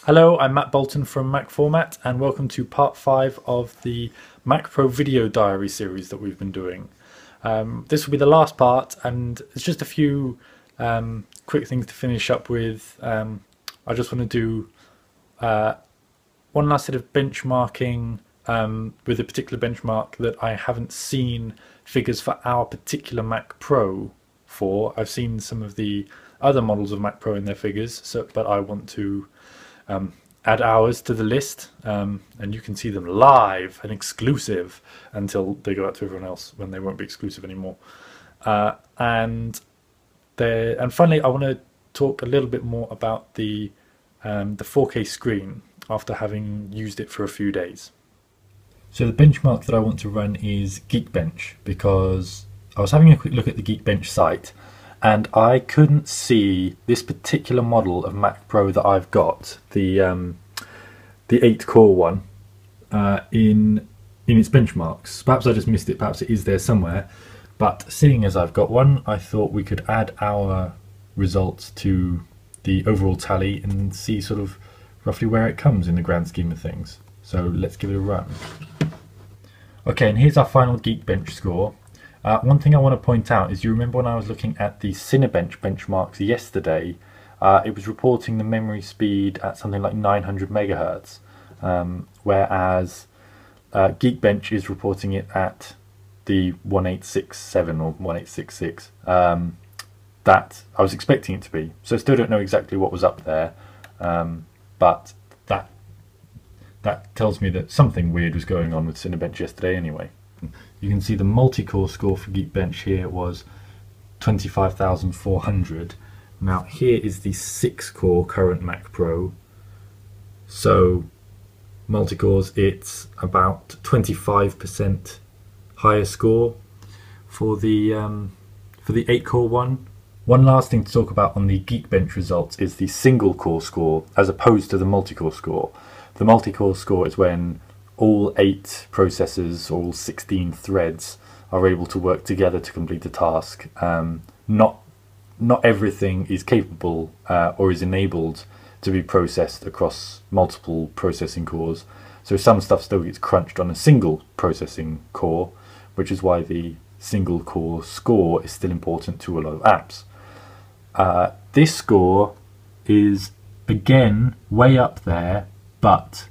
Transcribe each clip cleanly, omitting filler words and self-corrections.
Hello, I'm Matt Bolton from MacFormat, and welcome to part 5 of the Mac Pro Video Diary series that we've been doing. This will be the last part, and it's just a few quick things to finish up with. I just want to do one last set of benchmarking with a particular benchmark that I haven't seen figures for our particular Mac Pro for. I've seen some of the other models of Mac Pro in their figures, but I want to add ours to the list, and you can see them live and exclusive until they go out to everyone else when they won't be exclusive anymore. And finally, I want to talk a little bit more about the 4K screen after having used it for a few days. So the benchmark that I want to run is Geekbench, because I was having a quick look at the Geekbench site and I couldn't see this particular model of Mac Pro that I've got, the 8-core one, in its benchmarks. Perhaps I just missed it, perhaps it is there somewhere, but seeing as I've got one, I thought we could add our results to the overall tally and see sort of roughly where it comes in the grand scheme of things. So let's give it a run. Okay, and here's our final Geekbench score. One thing I want to point out is, you remember when I was looking at the Cinebench benchmarks yesterday, it was reporting the memory speed at something like 900 megahertz, whereas Geekbench is reporting it at the 1867 or 1866 that I was expecting it to be. So I still don't know exactly what was up there, but that tells me that something weird was going on with Cinebench yesterday anyway. You can see the multi-core score for Geekbench here was 25,400. Now here is the 6-core current Mac Pro. So multi-cores, it's about 25% higher score for the 8-core one. One last thing to talk about on the Geekbench results is the single-core score as opposed to the multi-core score. The multi-core score is when all 8 processors, all 16 threads are able to work together to complete a task. Not everything is capable or is enabled to be processed across multiple processing cores. So some stuff still gets crunched on a single processing core, which is why the single core score is still important to a lot of apps. This score is again way up there, but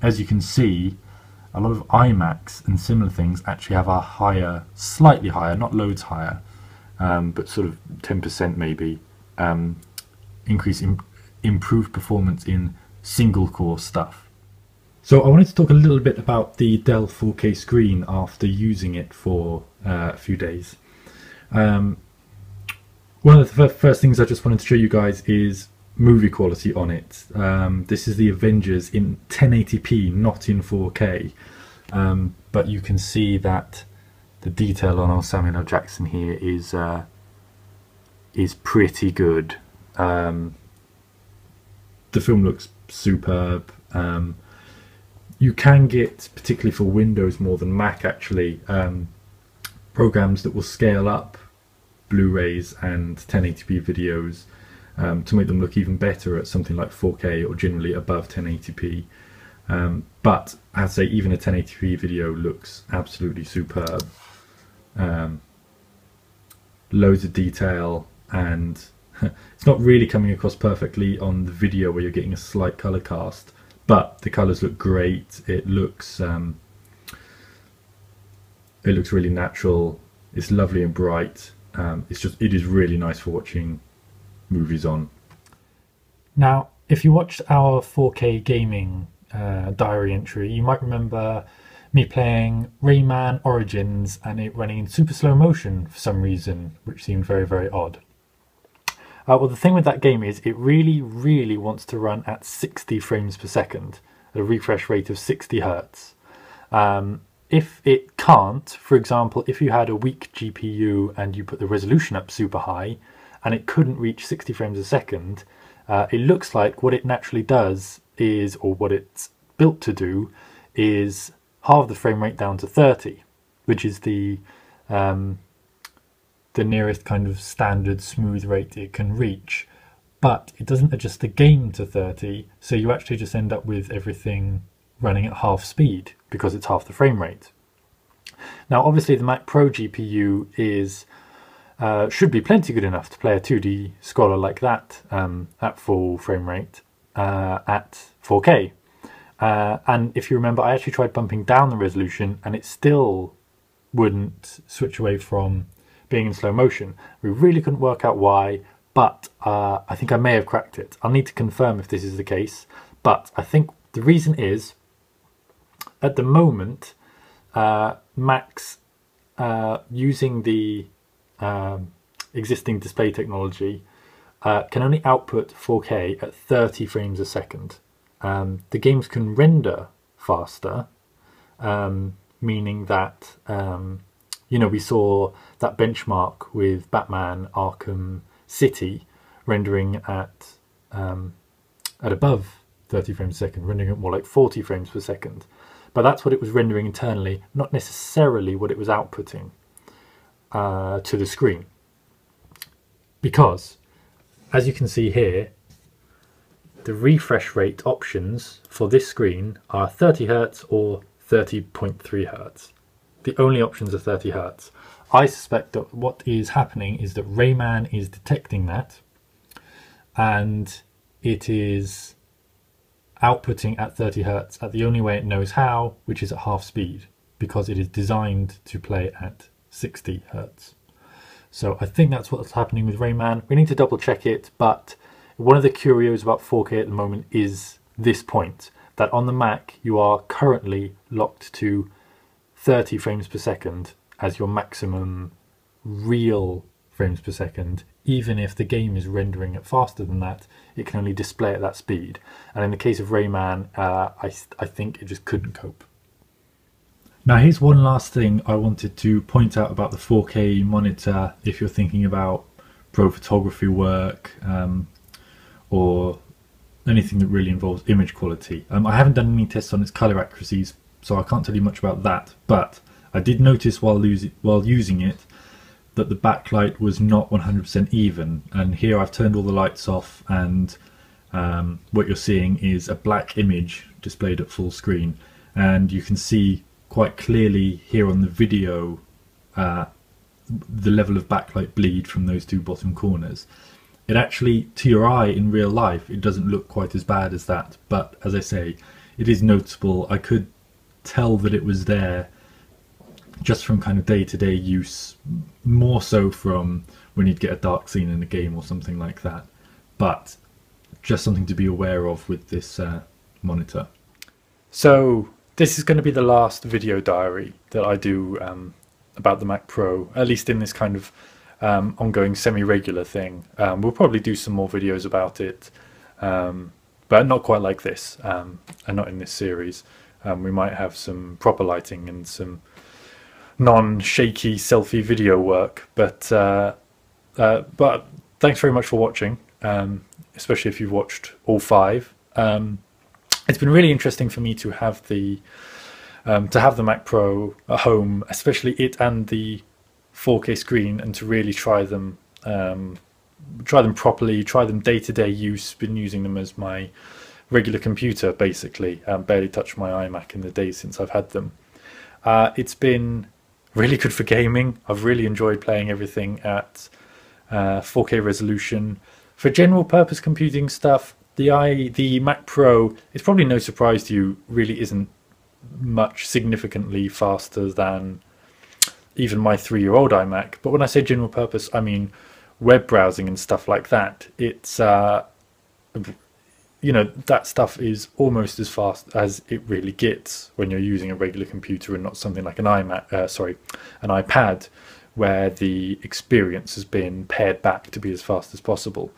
as you can see, a lot of iMacs and similar things actually have a higher, slightly higher, not loads higher, but sort of 10% maybe, increase in improved performance in single core stuff. So I wanted to talk a little bit about the Dell 4K screen after using it for a few days. One of the first things I just wanted to show you guys is movie quality on it. This is the Avengers in 1080p, not in 4K, but you can see that the detail on our Samuel L. Jackson here is pretty good. The film looks superb. You can get, particularly for Windows more than Mac actually, programs that will scale up Blu-rays and 1080p videos to make them look even better at something like 4K or generally above 1080p. But I have to say, even a 1080p video looks absolutely superb. Loads of detail, and it's not really coming across perfectly on the video where you're getting a slight color cast, but the colors look great. It looks really natural. It's lovely and bright. It is really nice for watching movies on. Now, if you watched our 4K gaming diary entry, you might remember me playing Rayman Origins and it running in super slow motion for some reason, which seemed very, very odd. Well, the thing with that game is it really wants to run at 60 frames per second at a refresh rate of 60 Hertz. If it can't, for example, if you had a weak GPU and you put the resolution up super high and it couldn't reach 60 frames a second, it looks like what it naturally does is, or what it's built to do, is halve the frame rate down to 30, which is the nearest kind of standard smooth rate it can reach. but it doesn't adjust the game to 30, so you actually just end up with everything running at half speed because it's half the frame rate. Now obviously the Mac Pro GPU is should be plenty good enough to play a 2D scroller like that at full frame rate at 4K. And if you remember, I actually tried bumping down the resolution and it still wouldn't switch away from being in slow motion. We really couldn't work out why, but I think I may have cracked it. I'll need to confirm if this is the case, but I think the reason is, at the moment, Macs using the existing display technology can only output 4K at 30 frames a second. The games can render faster, meaning that you know, we saw that benchmark with Batman Arkham City rendering at above 30 frames a second, rendering at more like 40 frames per second. But that's what it was rendering internally, not necessarily what it was outputting to the screen. Because, as you can see here, the refresh rate options for this screen are 30 Hz or 30.3 Hz. The only options are 30 Hz. I suspect that what is happening is that Rayman is detecting that, and it is outputting at 30 Hz at the only way it knows how, which is at half speed, because it is designed to play at 60 Hz. So I think that's what's happening with Rayman. We need to double check it, but one of the curios about 4K at the moment is this point, that on the Mac you are currently locked to 30 frames per second as your maximum real frames per second. Even if the game is rendering it faster than that, it can only display at that speed. And in the case of Rayman, I think it just couldn't cope. Now here's one last thing I wanted to point out about the 4K monitor if you're thinking about pro photography work or anything that really involves image quality. I haven't done any tests on its color accuracies, so I can't tell you much about that, but I did notice while using it that the backlight was not 100% even, and here I've turned all the lights off, and what you're seeing is a black image displayed at full screen, and you can see quite clearly here on the video the level of backlight bleed from those two bottom corners. It actually, to your eye in real life, it doesn't look quite as bad as that, but as I say, it is noticeable. I could tell that it was there just from kind of day-to-day use, more so from when you'd get a dark scene in a game or something like that, but just something to be aware of with this monitor. So this is going to be the last video diary that I do about the Mac Pro, at least in this kind of ongoing semi-regular thing. We'll probably do some more videos about it, but not quite like this, and not in this series. We might have some proper lighting and some non-shaky selfie video work, but thanks very much for watching, especially if you've watched all 5. It's been really interesting for me to have the Mac Pro at home, especially it and the 4K screen, and to really try them properly, try them day-to-day use. Been using them as my regular computer basically. Barely touched my iMac in the days since I've had them. It's been really good for gaming. I've really enjoyed playing everything at 4K resolution. For general purpose computing stuff, the Mac Pro, it's probably no surprise to you, really isn't much significantly faster than even my 3-year-old iMac. But when I say general purpose, I mean web browsing and stuff like that. It's you know, that stuff is almost as fast as it really gets when you're using a regular computer and not something like an an iPad, where the experience has been pared back to be as fast as possible.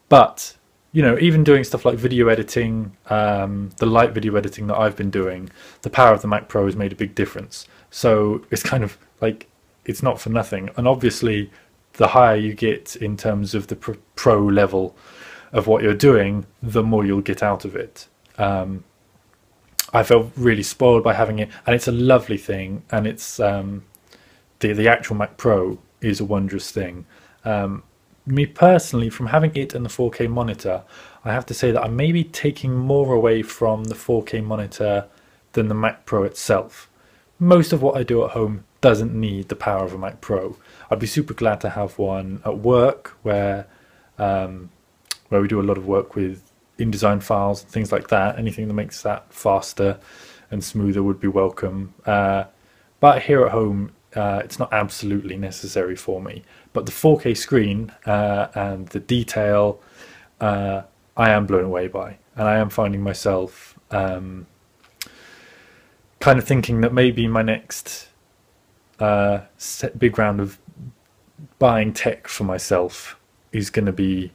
But you know, even doing stuff like video editing, the light video editing that I've been doing, the power of the Mac Pro has made a big difference. So it's kind of like, it's not for nothing. And obviously, the higher you get in terms of the pro level of what you're doing, the more you'll get out of it. I felt really spoiled by having it, and it's a lovely thing, and it's the actual Mac Pro is a wondrous thing. me personally, from having it and the 4K monitor, I have to say that I'm maybe taking more away from the 4K monitor than the Mac Pro itself. Most of what I do at home doesn't need the power of a Mac Pro. I'd be super glad to have one at work where we do a lot of work with InDesign files and things like that. Anything that makes that faster and smoother would be welcome. But here at home, it's not absolutely necessary for me. But the 4K screen and the detail, I am blown away by. And I am finding myself kind of thinking that maybe my next big round of buying tech for myself is going to be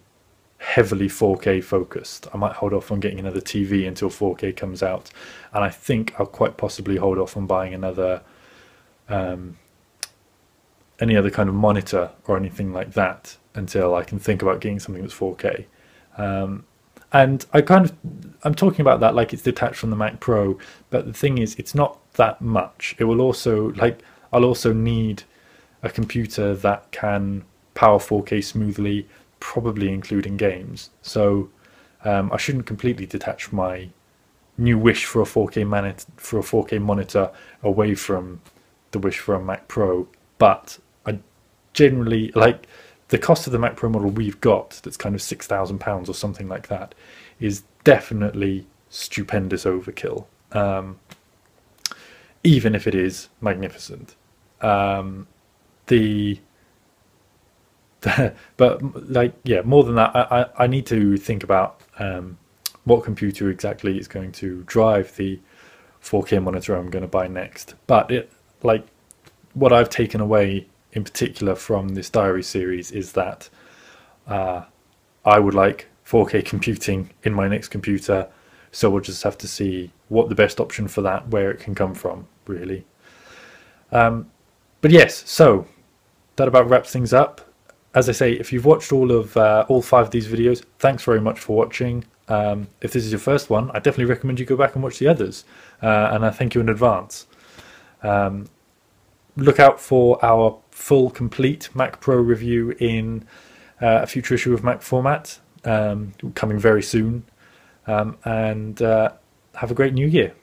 heavily 4K focused. I might hold off on getting another TV until 4K comes out, and I think I'll quite possibly hold off on buying another any other kind of monitor or anything like that until I can think about getting something that's 4K. And I'm talking about that like it's detached from the Mac Pro, but the thing is, it's not that much. It will also, like, I'll also need a computer that can power 4K smoothly, probably including games. So I shouldn't completely detach my new wish for a 4K monitor away from the wish for a Mac Pro. But I generally, like, the cost of the Mac Pro model we've got, that's kind of £6,000 or something like that, is definitely stupendous overkill, even if it is magnificent. But like, yeah, more than that, I need to think about what computer exactly is going to drive the 4K monitor I'm going to buy next. But like, what I've taken away in particular from this diary series is that I would like 4K computing in my next computer, so we'll just have to see what the best option for that, where it can come from, really. But yes, so that about wraps things up. As I say, if you've watched all 5 of these videos, thanks very much for watching. If this is your first one, I definitely recommend you go back and watch the others, and I thank you in advance. Look out for our full complete Mac Pro review in a future issue of MacFormat, coming very soon, and have a great new year.